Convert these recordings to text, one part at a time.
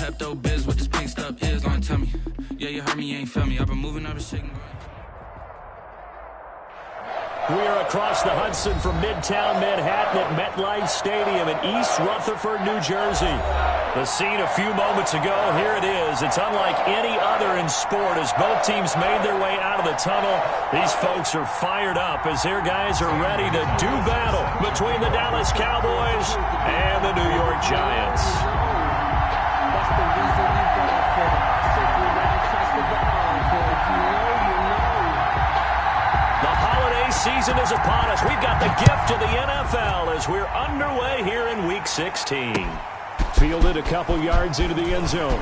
Pepto-Biz, what this pink stuff is, gonna tell me. Yeah, you heard me, you ain't feel me. I've been moving all the shit. We are across the Hudson from Midtown Manhattan at MetLife Stadium in East Rutherford, New Jersey. The scene a few moments ago, here it is. It's unlike any other in sport as both teams made their way out of the tunnel. These folks are fired up as their guys are ready to do battle between the Dallas Cowboys and the New York Giants. That's the reason you brought for it. Simply never trusted the encore. If you know, you know. The holiday season is upon us. We've got the gift of the NFL as we're underway here in Week 16. Fielded a couple yards into the end zone.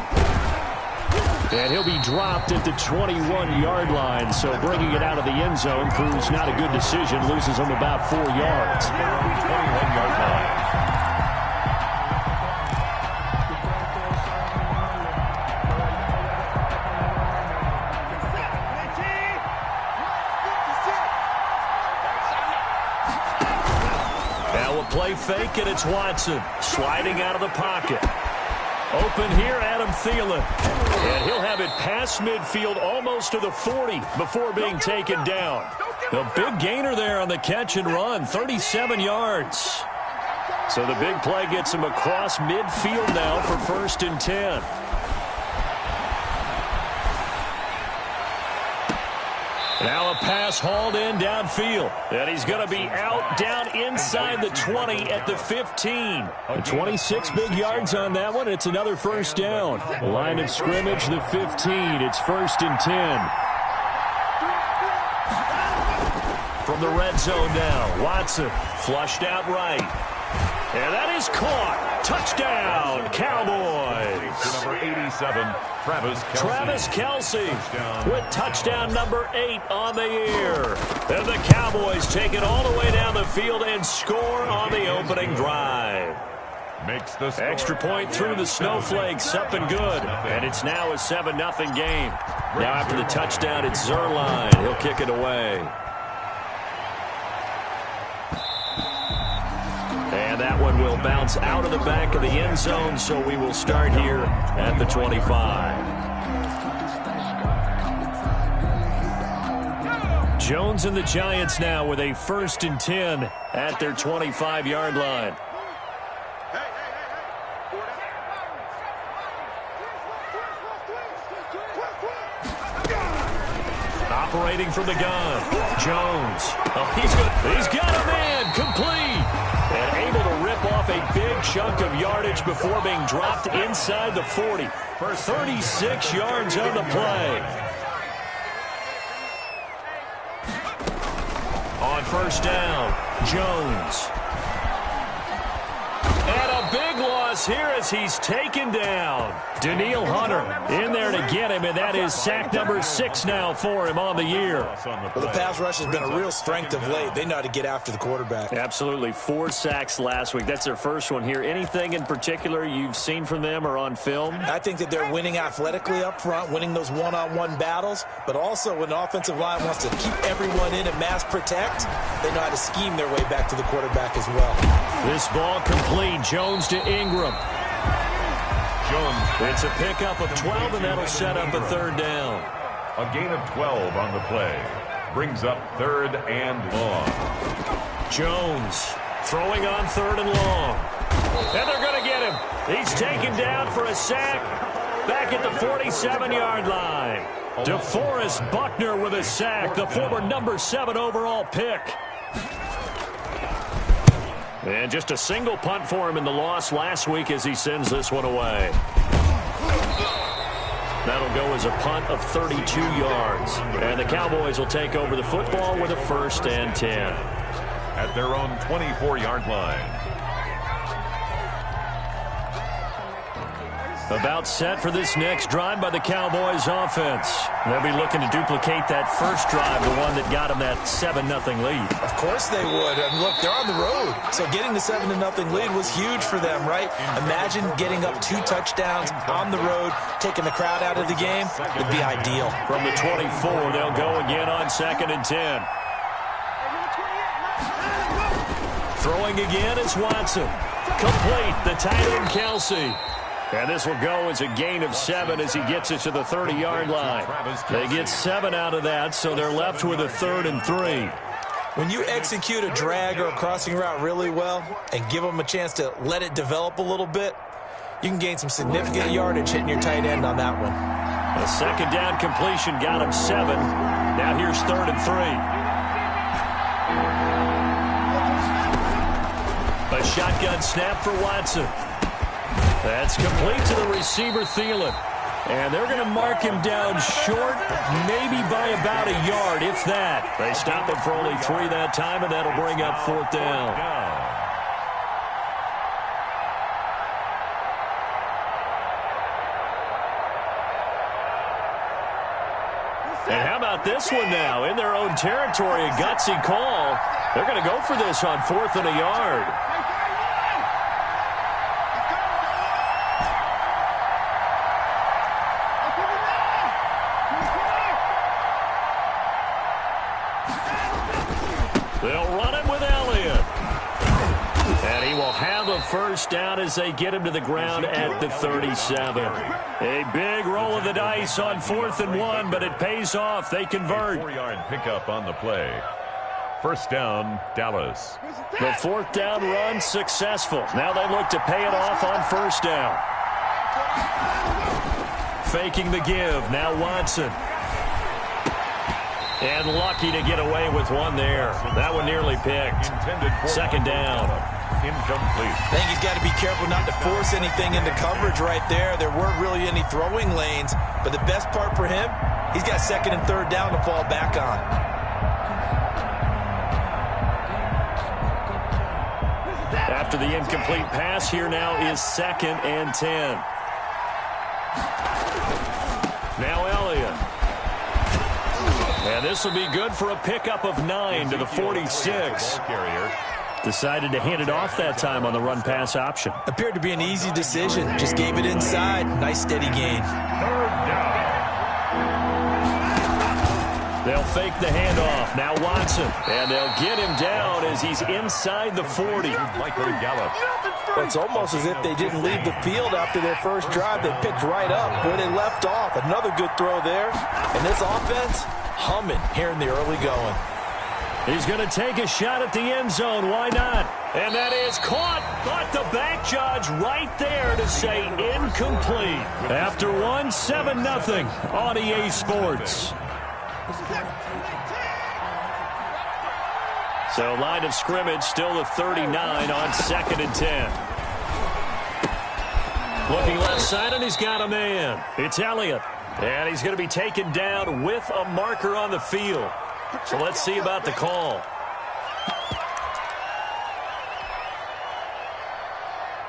And he'll be dropped at the 21-yard line. So bringing it out of the end zone proves not a good decision. Loses him about 4 yards. 21-yard line. Play fake, and it's Watson sliding out of the pocket. Open here, Adam Thielen. And he'll have it past midfield almost to the 40 before being taken down. A big gainer there on the catch and run, 37 yards. So the big play gets him across midfield now for 1st and 10. Now a pass hauled in downfield. And he's going to be out down inside the 20 at the 15. 26 big yards on that one. It's another 1st down. Line of scrimmage, the 15. It's 1st and 10. From the red zone now, Watson flushed out right. And that is caught. Touchdown, Cowboys. Number 87, Travis Kelce with touchdown number 8 on the year. And the Cowboys take it all the way down the field and score on the opening drive. Makes the extra point through the snowflakes, up and good. And it's now a 7-0 game. Now after the touchdown, it's Zerline. He'll kick it away. And that one will bounce out of the back of the end zone, so we will start here at the 25. Jones and the Giants now with a 1st and 10 at their 25-yard line. Operating from the gun, Jones. Oh, he's got a man complete. And able to rip off a big chunk of yardage before being dropped inside the 40 for 36 yards on the play. On 1st down, Jones. And a big loss here as he's taken down. Danielle Hunter in there to get him, and that is sack number 6 now for him on the year. Well, the pass rush has been a real strength of late. They know how to get after the quarterback. Absolutely. 4 sacks last week. That's their first one here. Anything in particular you've seen from them or on film? I think that they're winning athletically up front, winning those one-on-one battles, but also when the offensive line wants to keep everyone in and mass protect, they know how to scheme their way back to the quarterback as well. This ball complete. Jones to Ingram. Jones. It's a pickup of 12, and that'll set up a 3rd down. A gain of 12 on the play. Brings up 3rd and long. Jones throwing on 3rd and long. And they're going to get him. He's taken down for a sack back at the 47-yard line. DeForest Buckner with a sack, the former number 7 overall pick. And just a single punt for him in the loss last week as he sends this one away. That'll go as a punt of 32 yards. And the Cowboys will take over the football with a 1st and 10. At their own 24-yard line. About set for this next drive by the Cowboys offense. They'll be looking to duplicate that first drive, the one that got them that 7-0 lead. Of course they would. And look, they're on the road. So getting the 7-0 lead was huge for them, right? Imagine getting up 2 touchdowns on the road, taking the crowd out of the game. Would be ideal. From the 24, they'll go again on 2nd and 10. Throwing again is Watson. Complete, the tight end Kelce. And this will go as a gain of 7 as he gets it to the 30-yard line. They get 7 out of that, so they're left with a 3rd and 3. When you execute a drag or a crossing route really well and give them a chance to let it develop a little bit, you can gain some significant yardage hitting your tight end on that one. A 2nd down completion got him 7. Now here's 3rd and 3. A shotgun snap for Watson. That's complete to the receiver, Thielen. And they're going to mark him down short, maybe by about a yard, if that. They stop him for only 3 that time, and that'll bring up 4th down. And how about this one now? In their own territory, a gutsy call. They're going to go for this on 4th and a yard. They'll run it with Elliott. And he will have a 1st down as they get him to the ground at the 37. A big roll of the dice on 4th and 1, but it pays off. They convert. 4-yard pickup on the play. 1st down, Dallas. The 4th down run successful. Now they look to pay it off on 1st down. Faking the give. Now Watson. And lucky to get away with one there. That one nearly picked. 2nd down. Incomplete. I think he's got to be careful not to force anything into coverage right there. There weren't really any throwing lanes. But the best part for him, he's got 2nd and 3rd down to fall back on. After the incomplete pass, here now is 2nd and 10. Now Elliott. And this will be good for a pickup of 9 to the 46. Decided to hand it off that time on the run-pass option. Appeared to be an easy decision. Just gave it inside. Nice steady gain. 3rd down. They'll fake the handoff. Now Watson. And they'll get him down as he's inside the 40. Michael Gallup. It's almost as if they didn't leave the field after their first drive. They picked right up where they left off. Another good throw there. And this offense, humming here in the early going. He's going to take a shot at the end zone. Why not? And that is caught. But the back judge right there to say incomplete. After 7-0 on EA Sports. So line of scrimmage still the 39 on 2nd and 10. Looking left side, and he's got a man. It's Elliott. And he's going to be taken down with a marker on the field. So let's see about the call.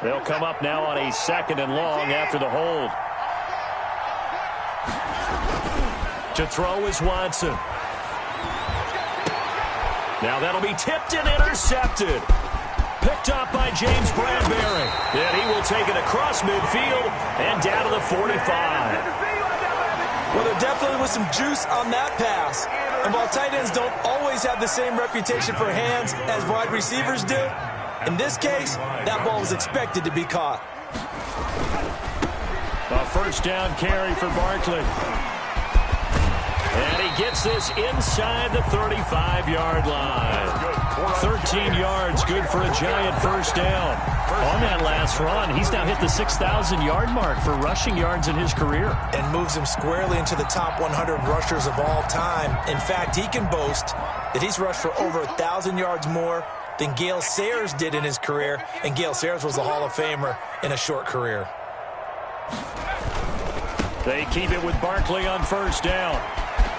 They'll come up now on a 2nd and long after the hold. To throw is Watson. Now that'll be tipped and intercepted. Picked up by James Bradbury. And he will take it across midfield and down to the 45. Well, there definitely was some juice on that pass. And while tight ends don't always have the same reputation for hands as wide receivers do, in this case, that ball was expected to be caught. A 1st down carry for Barkley. And he gets this inside the 35-yard line. 13 yards, good for a giant 1st down. On that last run, he's now hit the 6,000-yard mark for rushing yards in his career. And moves him squarely into the top 100 rushers of all time. In fact, he can boast that he's rushed for over 1,000 yards more than Gale Sayers did in his career. And Gale Sayers was a Hall of Famer in a short career. They keep it with Barkley on 1st down.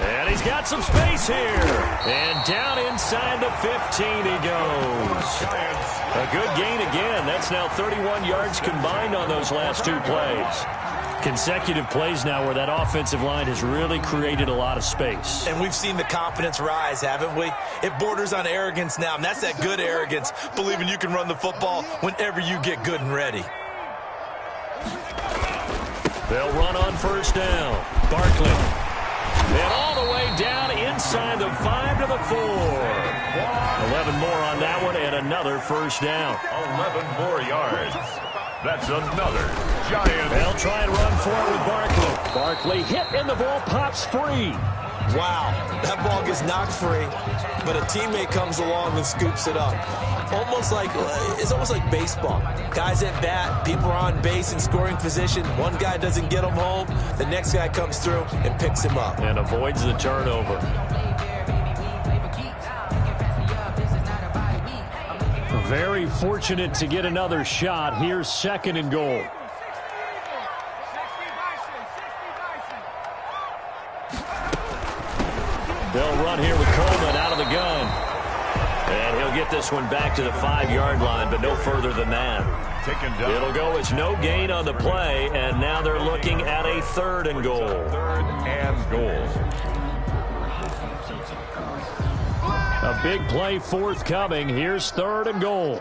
And he's got some space here. And down inside the 15 he goes. A good gain again. That's now 31 yards combined on those last 2 plays. Consecutive plays now where that offensive line has really created a lot of space. And we've seen the confidence rise, haven't we? It borders on arrogance now, and that's that good arrogance, believing you can run the football whenever you get good and ready. They'll run on 1st down. Barkley. And all the way down inside the 5 to the 4. 11 more on that one and another 1st down. 11 more yards. That's another Giants. They'll try and run forward with Barkley. Barkley hit and the ball pops free. Wow, that ball gets knocked free, but a teammate comes along and scoops it up. It's almost like baseball. Guys at bat, people are on base in scoring position. One guy doesn't get him home. The next guy comes through and picks him up. And avoids the turnover. Very fortunate to get another shot. Here's 2nd and goal. They'll run here with Coleman out of the gun. And he'll get this one back to the 5-yard line, but no further than that. Taken down. It'll go as no gain on the play, and now they're looking at a 3rd and goal. 3rd and goal. A big play forthcoming. Here's 3rd and goal.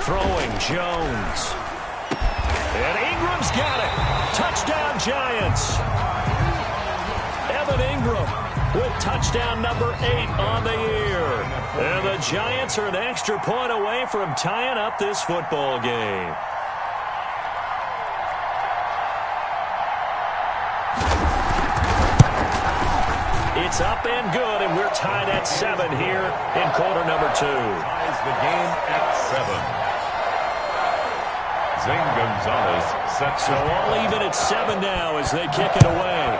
Throwing Jones. And Ingram's got it. Touchdown, Giants. Evan Ingram with touchdown number 8 on the year. And the Giants are an extra point away from tying up this football game. It's up and good, and we're tied at 7 here in quarter number 2. Ties the game at 7. Zane Gonzalez sets So all even at 7 now as they kick it away.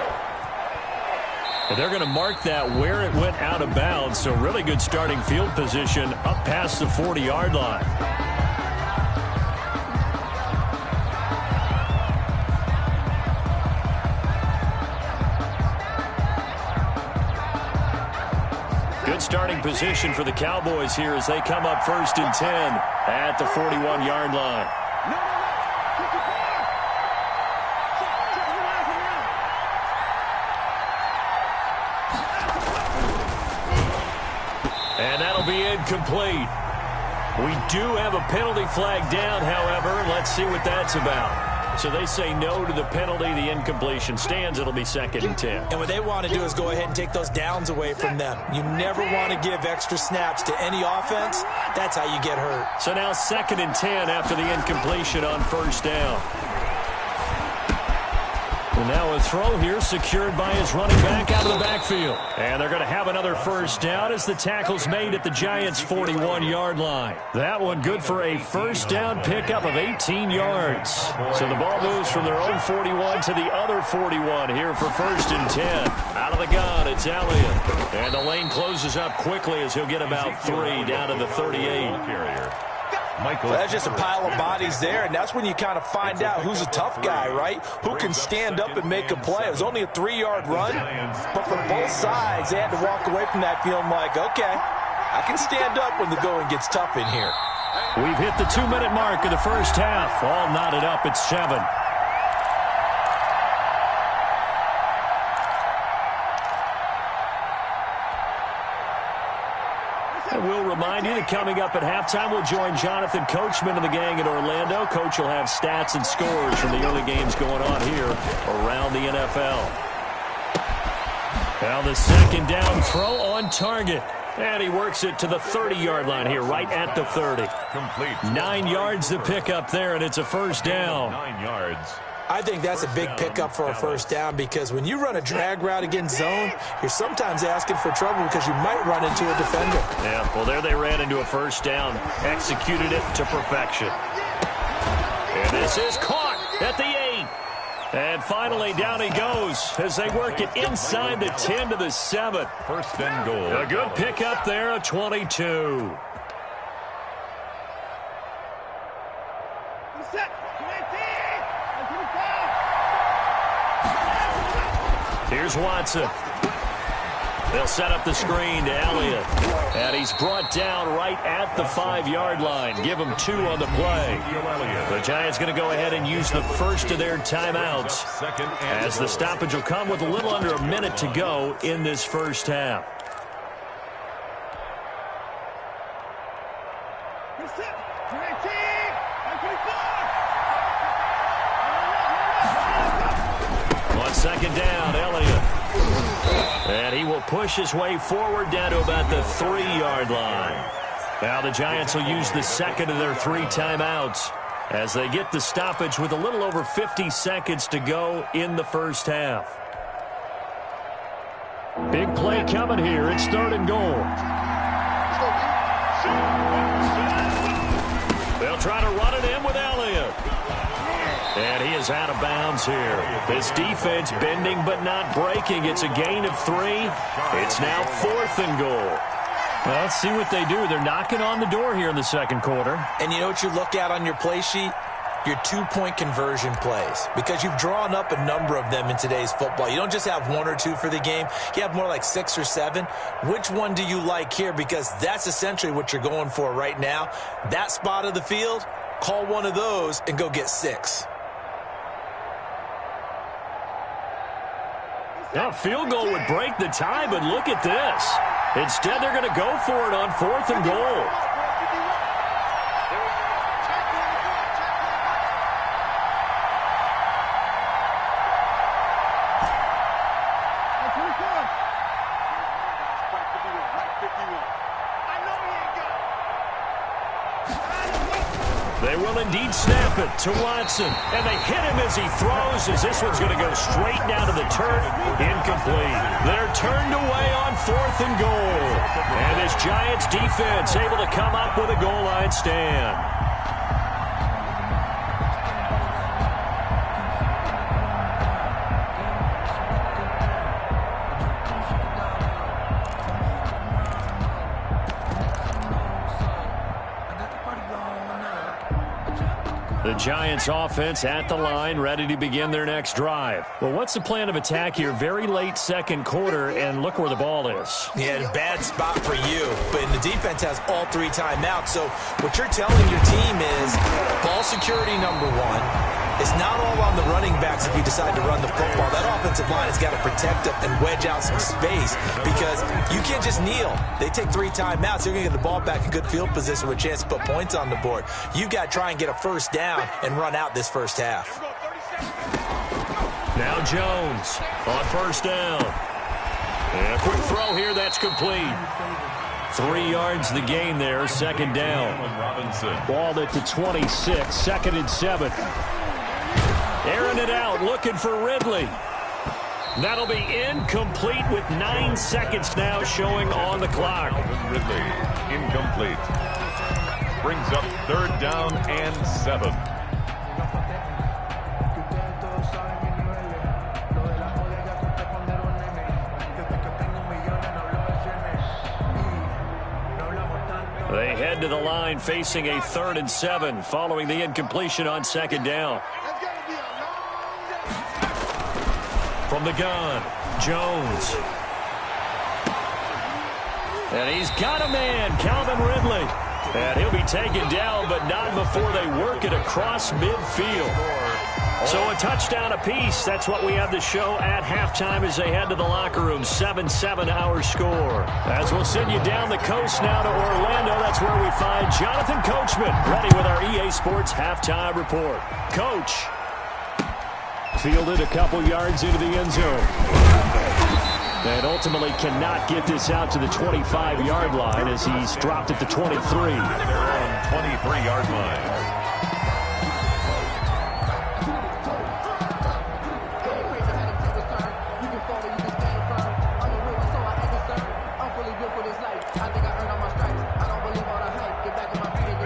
And they're going to mark that where it went out of bounds. So really good starting field position up past the 40-yard line. Good starting position for the Cowboys here as they come up 1st and 10 at the 41-yard line. And that'll be incomplete. We do have a penalty flag down, however. Let's see what that's about. So they say no to the penalty. The incompletion stands. It'll be 2nd and 10. And what they want to do is go ahead and take those downs away from them. You never want to give extra snaps to any offense. That's how you get hurt. So now 2nd and 10 after the incompletion on 1st down. And now a throw here secured by his running back out of the backfield. And they're going to have another 1st down as the tackle's made at the Giants' 41-yard line. That one good for a 1st down pickup of 18 yards. So the ball moves from their own 41 to the other 41 here for 1st and 10. Out of the gun, it's Elliott. And the lane closes up quickly as he'll get about 3 down to the 38. Well, that's just a pile of bodies there, and that's when you kind of find out who's a tough guy, right? Who can stand up and make a play. It was only a 3-yard run, but for both sides, they had to walk away from that feeling like, okay, I can stand up when the going gets tough in here. We've hit the 2-minute mark of the 1st half. All knotted up at 7. And we'll remind you that coming up at halftime, we'll join Jonathan Coachman and the gang in Orlando. Coach will have stats and scores from the early games going on here around the NFL. Now the 2nd down throw on target. And he works it to the 30-yard line here, right at the 30. Complete. 9 yards to pick up there, and it's a 1st down. 9 yards. I think that's a big pickup for a 1st down because when you run a drag route against zone, you're sometimes asking for trouble because you might run into a defender. Yeah, well, there they ran into a 1st down, executed it to perfection. And this is caught at the 8. And finally, down he goes as they work it inside the 10 to the 7. 1st and goal. A good pickup there, a 22. Here's Watson. They'll set up the screen to Elliott. And he's brought down right at the 5-yard line. Give him 2 on the play. The Giants going to go ahead and use the first of their timeouts as the stoppage will come with a little under a minute to go in this 1st half. On 2nd down, Elliott. And he will push his way forward down to about the 3-yard line. Now the Giants will use the second of their 3 timeouts as they get the stoppage with a little over 50 seconds to go in the first half. Big play coming here. It's 3rd and goal. They'll try to run it in with Elliott. And he is out of bounds here. This defense bending but not breaking. It's a gain of 3. It's now 4th and goal. Well, let's see what they do. They're knocking on the door here in the second quarter. And you know what you look at on your play sheet? Your 2-point conversion plays, because you've drawn up a number of them in today's football. You don't just have 1 or 2 for the game. You have more like 6 or 7. Which one do you like here? Because that's essentially what you're going for right now. That spot of the field, call one of those and go get 6. Now, a field goal would break the tie, but look at this. Instead, they're going to go for it on 4th and goal. They will indeed snap it to Watson. And they hit him as he throws, as this one's going to go straight down to the turf. Incomplete. They're turned away on 4th and goal. And this Giants defense able to come up with a goal line stand. The Giants offense at the line, ready to begin their next drive. Well, what's the plan of attack here? Very late second quarter, and look where the ball is. Yeah, bad spot for you, but the defense has all 3 timeouts. So what you're telling your team is ball security number 1. It's not all on the running backs if you decide to run the football. That offensive line has got to protect them and wedge out some space, because you can't just kneel. They take 3 timeouts. They're going to get the ball back in good field position with a chance to put points on the board. You've got to try and get a first down and run out this first half. Now Jones on first down. And a quick throw here, that's complete. 3 yards the gain there, second down. Ball at the 26, 2nd and 7. Airing it out, looking for Ridley. That'll be incomplete with 9 seconds now showing on the clock. Ridley, incomplete. Brings up 3rd down and 7. They head to the line facing a 3rd and 7 following the incompletion on second down. From the gun, Jones. And he's got a man, Calvin Ridley. And he'll be taken down, but not before they work it across midfield. So a touchdown apiece. That's what we have to show at halftime as they head to the locker room. 7-7 our score. As we'll send you down the coast now to Orlando, that's where we find Jonathan Coachman, ready with our EA Sports halftime report. Coach. Fielded a couple yards into the end zone. And ultimately cannot get this out to the 25-yard line as he's dropped at the 23. They're on 23-yard line.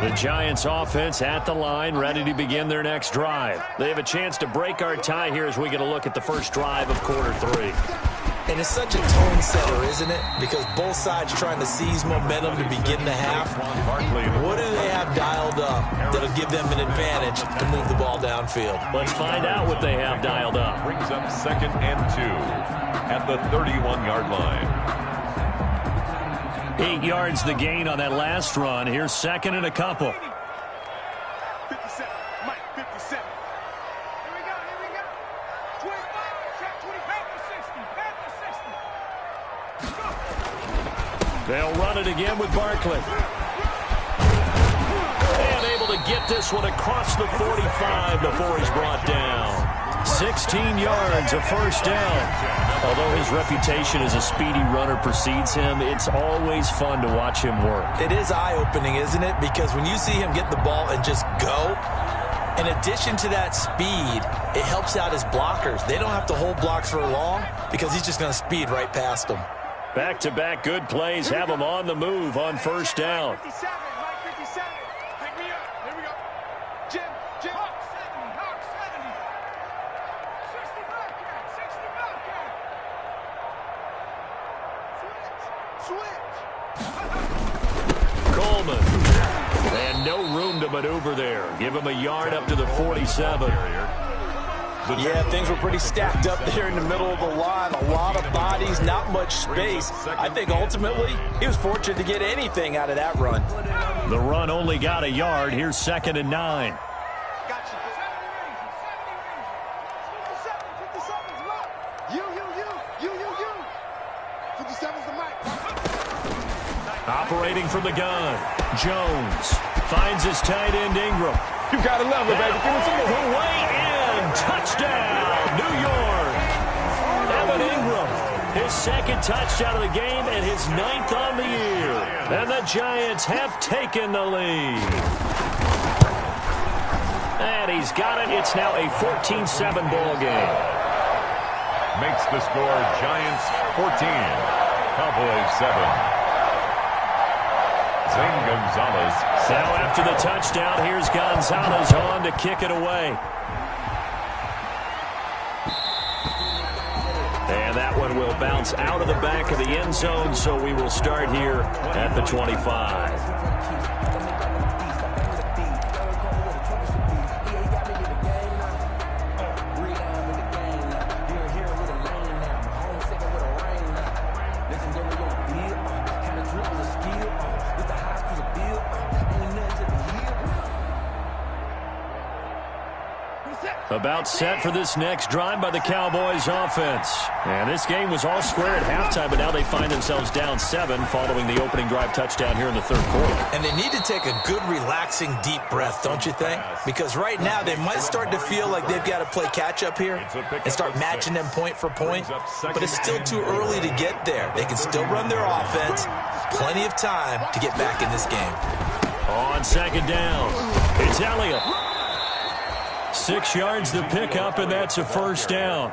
The Giants offense at the line, ready to begin their next drive. They have a chance to break our tie here as we get a look at the first drive of quarter 3. And it's such a tone setter, isn't it? Because both sides trying to seize momentum to begin the half. What do they have dialed up that'll give them an advantage to move the ball downfield? Let's find out what they have dialed up. Brings up 2nd and 2 at the 31-yard line. 8 yards the gain on that last run. Here's 2nd and a couple. 57, Mike, 57. Here we go, here we go. 25, check 25, 60, 60. They'll run it again with Barkley. And able to get this one across the 45 before he's brought down. 16 yards, a first down. Although his reputation as a speedy runner precedes him, it's always fun to watch him work. It is eye-opening, isn't it? Because when you see him get the ball and just go, in addition to that speed, it helps out his blockers. They don't have to hold blocks for long because he's just going to speed right past them. Back-to-back good plays have him on the move on first down. 57, Mike 57. Pick me up. Here we go. Jim. Hawk 70. Hawk 70. 60 Bobcat. 60 Bobcat. Switch. Coleman. And no room to maneuver there. Give him a yard up to the 47. Yeah, things were pretty stacked up there in the middle of the line. A lot of bodies, not much space. I think ultimately he was fortunate to get anything out of that run. The run only got a yard. Here's 2nd and 9. Gotcha. 57's Mike. You. 57's the Mike. Operating from the gun. Jones finds his tight end Ingram. You gotta love it, baby. Give me some The way in. Touchdown, New York. Evan Ingram, his 2nd touchdown of the game and his 9th on the year. And the Giants have taken the lead. And he's got it. It's now a 14-7 ball game. Makes the score Giants 14, Cowboys 7. Zane Gonzalez. Now after the touchdown, here's Gonzalez on to kick it away. And that one will bounce out of the back of the end zone, so we will start here at the 25. About set for this next drive by the Cowboys offense. And this game was all square at halftime, but now they find themselves down 7 following the opening drive touchdown here in the 3rd quarter. And they need to take a good, relaxing, deep breath, don't you think? Because right now they might start to feel like they've got to play catch-up here and start matching them point for point. But it's still too early to get there. They can still run their offense. Plenty of time to get back in this game. On 2nd down, it's Elliott. 6 yards the pickup, and that's a 1st down.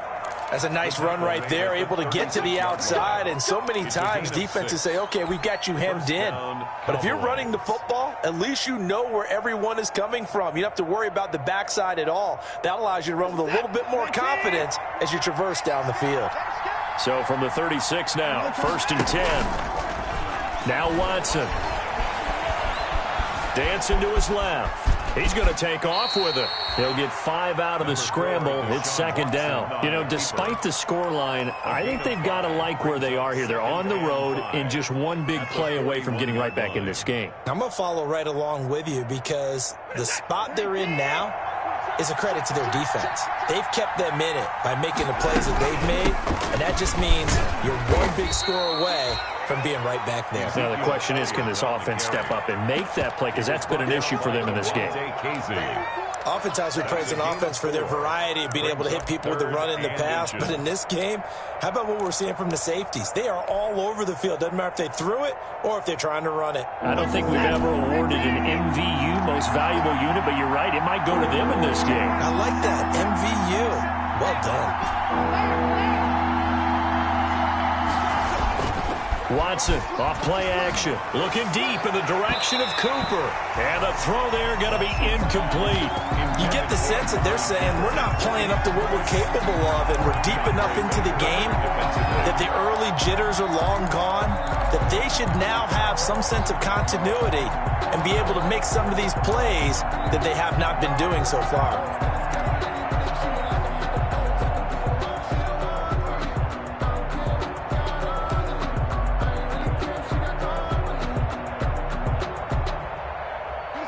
That's a nice run right there, able to get to the outside, and so many times defenses say, okay, we've got you hemmed in. But if you're running the football, at least you know where everyone is coming from. You don't have to worry about the backside at all. That allows you to run with a little bit more confidence as you traverse down the field. So from the 36 now, 1st and 10. Now Watson. Dancing to his left. He's going to take off with it. He'll get 5 out of the scramble. It's 2nd down. You know, despite the scoreline, I think they've got to like where they are here. They're on the road and just one big play away from getting right back in this game. I'm going to follow right along with you because the spot they're in now is a credit to their defense. They've kept them in it by making the plays that they've made, and that just means you're one big score away from being right back there. Now the question is, can this offense step up and make that play? Because that's been an issue for them in this game. Oftentimes we praise an offense for their variety of being able to hit people with the run in the past. But in this game, how about what we're seeing from the safeties? They are all over the field. Doesn't matter if they threw it or if they're trying to run it. I don't think we've ever awarded an MVU, most valuable unit, but you're right, it might go to them in this game. I like that, MVU. Well done. Watson off play action, looking deep in the direction of Cooper. And the throw there going to be incomplete. You get the sense that they're saying we're not playing up to what we're capable of, and we're deep enough into the game that the early jitters are long gone, that they should now have some sense of continuity and be able to make some of these plays that they have not been doing so far.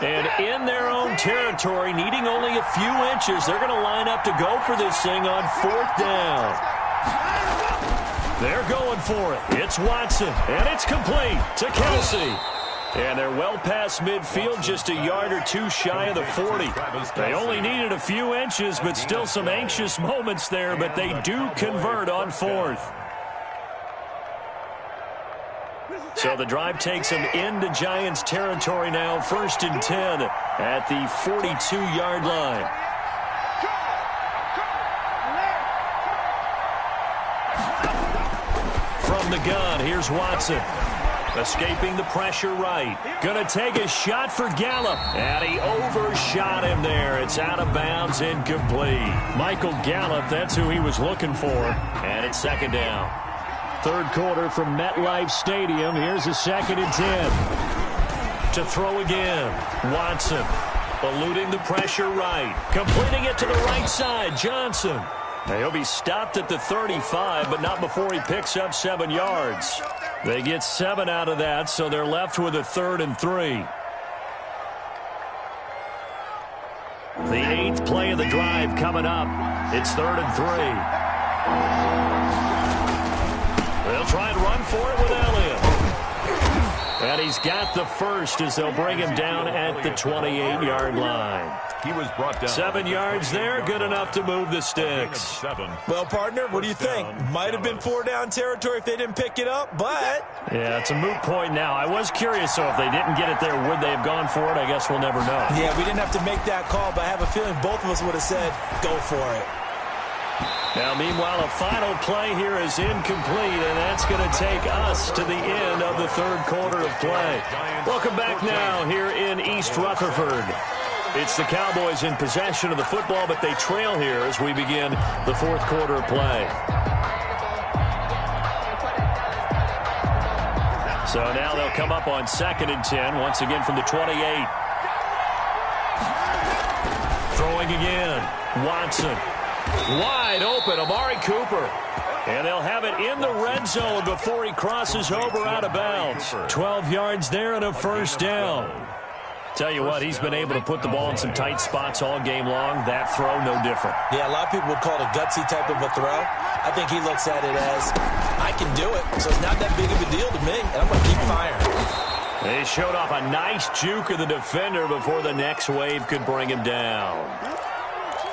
And in their own territory, needing only a few inches, they're going to line up to go for this thing on 4th down. They're going for it. It's Watson, and it's complete to Kelsey. And they're well past midfield, just a yard or two shy of the 40. They only needed a few inches, but still some anxious moments there, but they do convert on fourth. So the drive takes them into Giants territory now, 1st and 10 at the 42-yard line. From the gun, here's Watson. Escaping the pressure right. Gonna take a shot for Gallup. And he overshot him there. It's out of bounds, incomplete. Michael Gallup, that's who he was looking for. And it's 2nd down. 3rd quarter from MetLife Stadium. Here's a 2nd and 10. To throw again. Watson eluding the pressure right. Completing it to the right side. Johnson. Now he'll be stopped at the 35, but not before he picks up 7 yards. They get 7 out of that, so they're left with a 3rd and 3. The 8th play of the drive coming up. It's 3rd and 3. They'll try and run for it with Elliott. And he's got the first as they'll bring him down at the 28-yard line. He was brought down. 7 yards there, good enough to move the sticks. Well, partner, what do you think? Might have been 4-down territory if they didn't pick it up, but... Yeah, it's a moot point now. I was curious, so if they didn't get it there, would they have gone for it? I guess we'll never know. Yeah, we didn't have to make that call, but I have a feeling both of us would have said, go for it. Now, meanwhile, a final play here is incomplete, and that's going to take us to the end of the 3rd quarter of play. Welcome back now here in East Rutherford. It's the Cowboys in possession of the football, but they trail here as we begin the 4th quarter of play. So now they'll come up on 2nd and 10, once again from the 28. Throwing again. Watson. Wide open, Amari Cooper. And they'll have it in the red zone before he crosses over out of bounds. 12 yards there and a 1st down. Tell you what, he's been able to put the ball in some tight spots all game long. That throw, no different. Yeah, a lot of people would call it a gutsy type of a throw. I think he looks at it as, I can do it, so it's not that big of a deal to me, and I'm going to keep firing. They showed off a nice juke of the defender before the next wave could bring him down.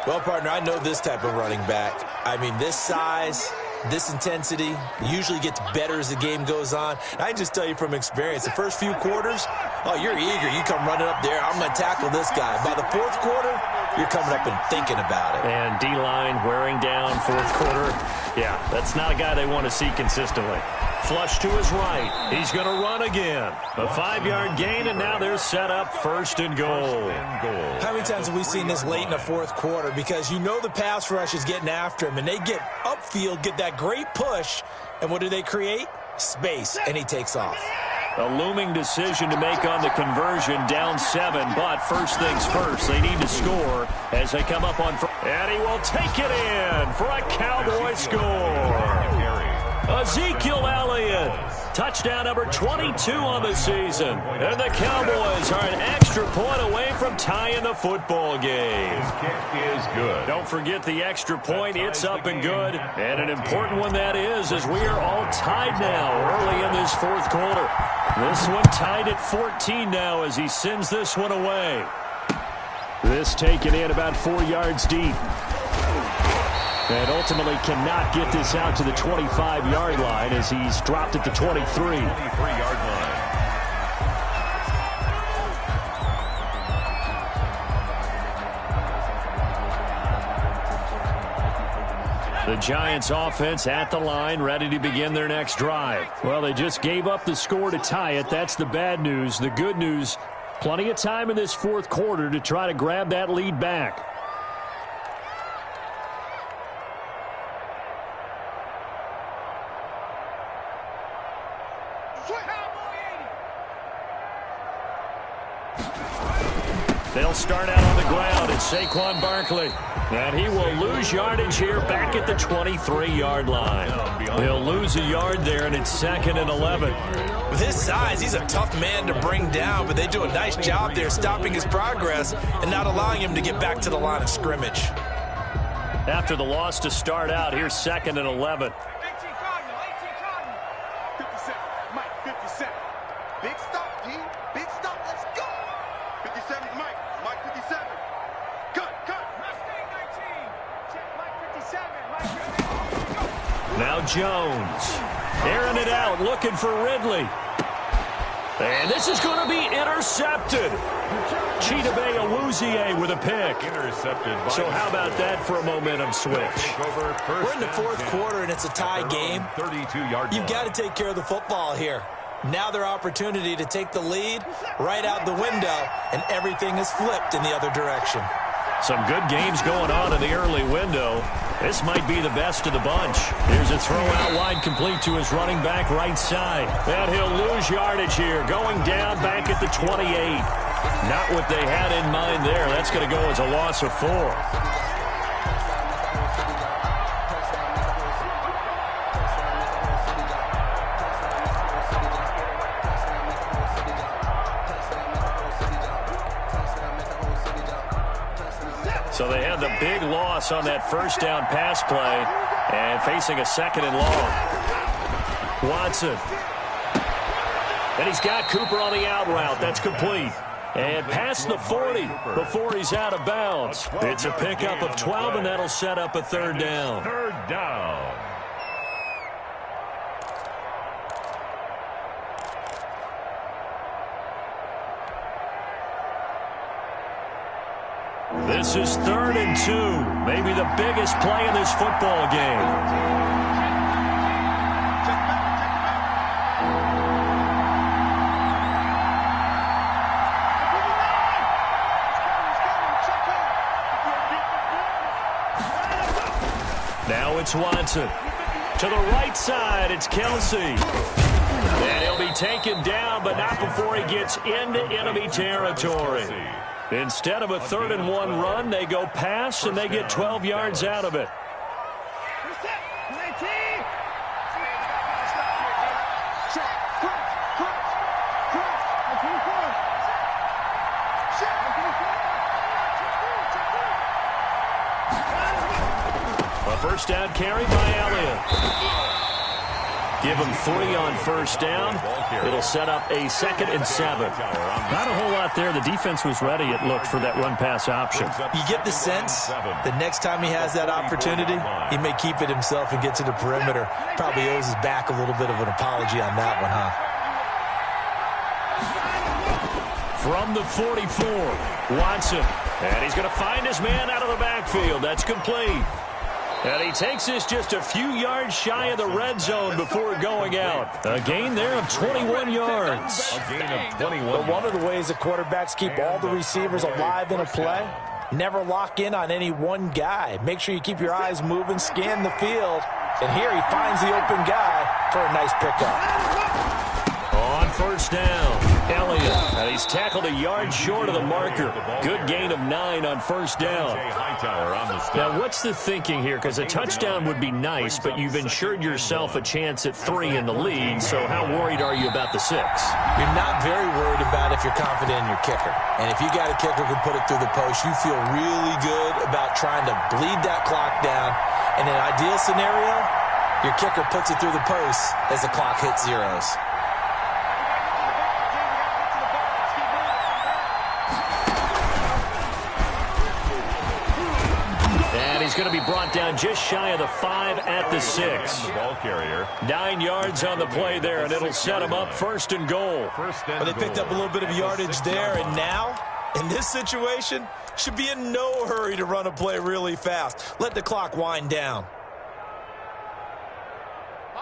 Well, partner, I know this type of running back. I mean, this size, this intensity usually gets better as the game goes on. And I can just tell you from experience, the first few quarters, oh, you're eager. You come running up there, I'm going to tackle this guy. By the 4th quarter, you're coming up and thinking about it. And D-line wearing down 4th quarter. Yeah, that's not a guy they want to see consistently. Flush to his right. He's going to run again. A 5-yard gain, and now they're set up 1st and goal. How many times have we seen this late in the 4th quarter? Because you know the pass rush is getting after him, and they get upfield, get that great push, and what do they create? Space, and he takes off. A looming decision to make on the conversion, down 7, but first things first, they need to score as they come up on... And he will take it in for a Cowboy score. Ezekiel Elliott, touchdown number 22 on the season. And the Cowboys are an extra point away from tying the football game. His kick is good. Don't forget the extra point. It's up and good. And an important one that is, as we are all tied now early in this 4th quarter. This one tied at 14 now as he sends this one away. This taken in about 4 yards deep. And ultimately cannot get this out to the 25-yard line as he's dropped at the 23. 23-yard line. The Giants offense at the line, ready to begin their next drive. Well, they just gave up the score to tie it. That's the bad news. The good news, plenty of time in this 4th quarter to try to grab that lead back. They'll start out on the ground. It's Saquon Barkley. And he will lose yardage here back at the 23-yard line. He'll lose a yard there, and it's 2nd and 11. With his size, he's a tough man to bring down, but they do a nice job there stopping his progress and not allowing him to get back to the line of scrimmage. After the loss to start out, here's 2nd and 11. 18 Cardinal. 57. Mike, 57. Big stop, D. Big Now Jones. Airing it out, looking for Ridley. And this is going to be intercepted. Chidobe Awuzie with a pick. Intercepted. So how about that for a momentum switch? We're in the fourth quarter, and it's a tie game. 32-yard. You've got to take care of the football here. Now their opportunity to take the lead right out the window, and everything is flipped in the other direction. Some good games going on in the early window. This might be the best of the bunch. Here's a throw out wide complete to his running back right side. And he'll lose yardage here, going down back at the 28. Not what they had in mind there. That's going to go as a loss of 4. So they had the big loss on that first down pass play and facing a 2nd and long. Watson. And he's got Cooper on the out route. That's complete. And past the 40 before he's out of bounds. It's a pickup of 12, and that'll set up a 3rd down. 3rd down. This is 3rd and 2. Maybe the biggest play in this football game. Now it's Watson. To the right side, it's Kelsey. And he'll be taken down, but not before he gets into enemy territory. Instead of a 3rd and 1 run, they go pass, and they get 12 yards out of it. A first down carry by Elliott. Give him 3 on first down. It'll set up a 2nd and 7. Not a whole lot there. The defense was ready, it looked, for that run-pass option. You get the sense the next time he has that opportunity, he may keep it himself and get to the perimeter. Probably owes his back a little bit of an apology on that one, huh? From the 44, Watson. And he's going to find his man out of the backfield. That's complete. And he takes this just a few yards shy of the red zone before going out. A gain there of 21 yards. A gain of 21. But one of the ways the quarterbacks keep all the receivers alive in a play, never lock in on any one guy. Make sure you keep your eyes moving, scan the field. And here he finds the open guy for a nice pickup. On first down, Elliott. And he's tackled a yard short of the marker. Good gain of 9 on first down. Now, what's the thinking here? Because a touchdown would be nice, but you've ensured yourself a chance at 3 in the lead, so how worried are you about the 6? You're not very worried about if you're confident in your kicker. And if you got a kicker who can put it through the post, you feel really good about trying to bleed that clock down. In an ideal scenario, your kicker puts it through the post as the clock hits zeros. He's going to be brought down just shy of the 5 at the 6. Ball carrier. 9 yards on the play there, and it'll set him up 1st and goal. Well, they picked up a little bit of yardage there, and now, in this situation, should be in no hurry to run a play really fast. Let the clock wind down.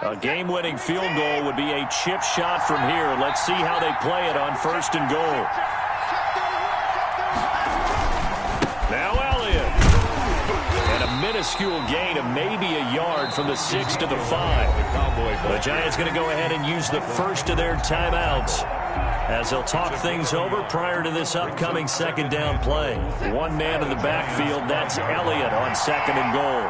A game-winning field goal would be a chip shot from here. Let's see how they play it on 1st and goal. Now Elliott. And a minuscule gain of maybe a yard from the 6 to the 5. The Giants going to go ahead and use the first of their timeouts as they'll talk things over prior to this upcoming 2nd down play. One man in the backfield, that's Elliott on 2nd and goal.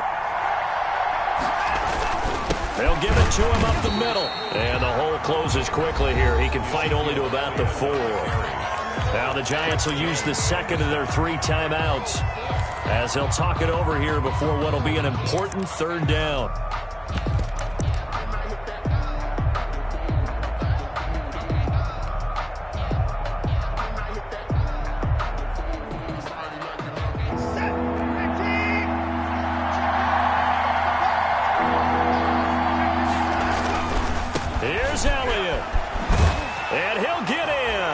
They'll give it to him up the middle. And the hole closes quickly here. He can fight only to about the 4. Now the Giants will use the 2nd of their 3 timeouts as they'll talk it over here before what will be an important 3rd down.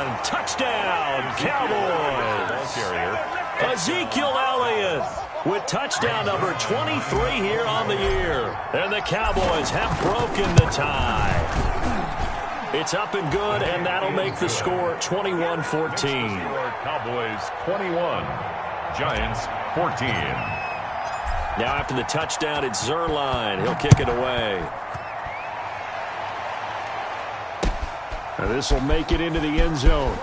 one. Touchdown, Cowboys. Ezekiel Elliott with touchdown number 23 here on the year. And the Cowboys have broken the tie. It's up and good, and that'll make the score 21-14. Cowboys 21, Giants 14. Now after the touchdown, it's Zerline. He'll kick it away. And this will make it into the end zone.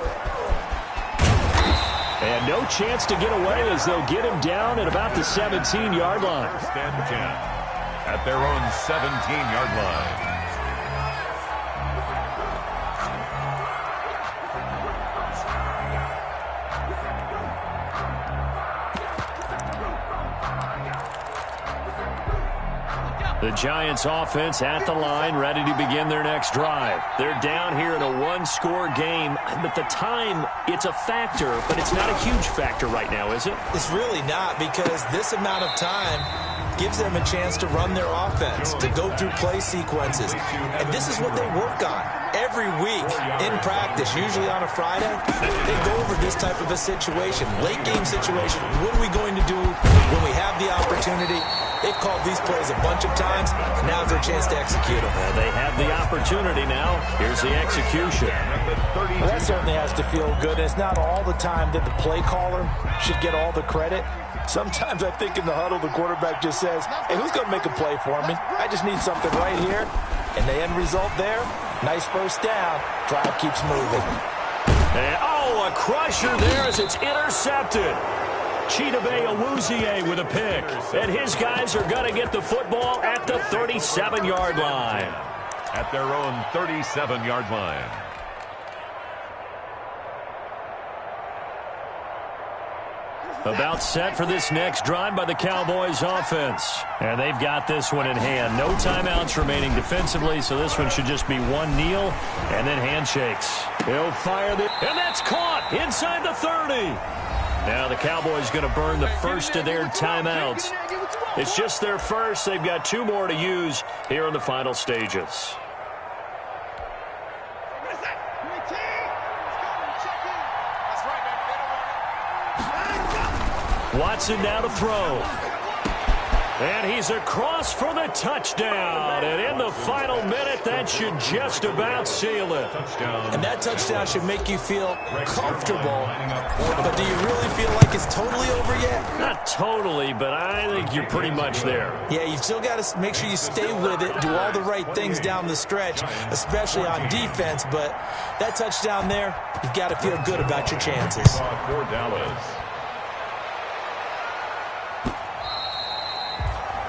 And no chance to get away as they'll get him down at about the 17-yard line. First and 10 at their own 17-yard line. The Giants offense at the line, ready to begin their next drive. They're down here in a one-score game, but the time, it's a factor, but it's not a huge factor right now, is it? It's really not, because this amount of time gives them a chance to run their offense, to go through play sequences. And this is what they work on every week in practice, usually on a Friday. They go over this type of a situation, late game situation. What are we going to do when we have the opportunity? They've called these plays a bunch of times. Now's their chance to execute them. Well, they have the opportunity now. Here's the execution. Well, that certainly has to feel good. It's not all the time that the play caller should get all the credit. Sometimes I think in the huddle, the quarterback just says, hey, who's going to make a play for me? I just need something right here. And the end result there, nice first down. Drive keeps moving. And, a crusher there as it's intercepted. Chidobe Awuzie with a pick. And his guys are going to get the football at the 37-yard line. At their own 37-yard line. About set for this next drive by the Cowboys offense. And they've got this one in hand. No timeouts remaining defensively, so this one should just be one kneel and then handshakes. He'll fire the... And that's caught inside the 30. Now the Cowboys going to burn the first of their timeouts. It's just their first. They've got two more to use here in the final stages. Watson now to throw. And he's across for the touchdown. And in the final minute, that should just about seal it. And that touchdown should make you feel comfortable. But do you really feel like it's totally over yet? Not totally, but I think you're pretty much there. Yeah, you've still got to make sure you stay with it, do all the right things down the stretch, especially on defense. But that touchdown there, you've got to feel good about your chances. For Dallas.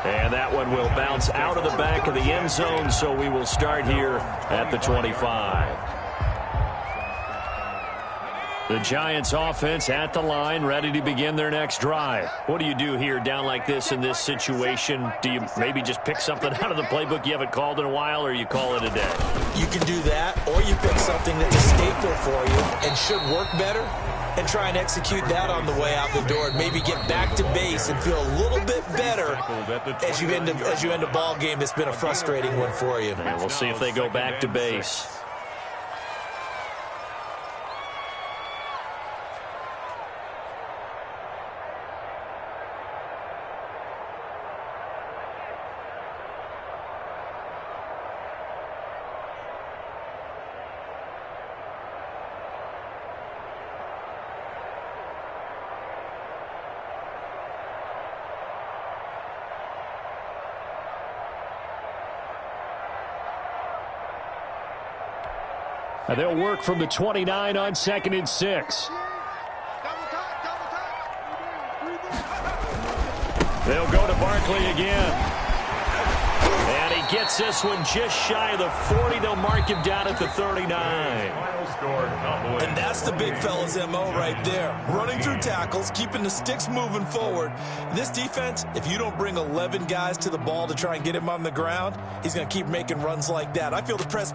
And that one will bounce out of the back of the end zone, so we will start here at the 25. The Giants offense at the line, ready to begin their next drive. What do you do here down like this in this situation? Do you maybe just pick something out of the playbook you haven't called in a while, or you call it a day? You can do that, or you pick something that's a staple for you and should work better, and try and execute that on the way out the door and maybe get back to base and feel a little bit better as you end a ball game that's been a frustrating one for you. And we'll see if they go back to base. And they'll work from the 29 on 2nd and 6. They'll go to Barkley again. And he gets this one just shy of the 40. They'll mark him down at the 39. And that's the big fella's MO right there. Running through tackles, keeping the sticks moving forward. This defense, if you don't bring 11 guys to the ball to try and get him on the ground, he's going to keep making runs like that. I feel the press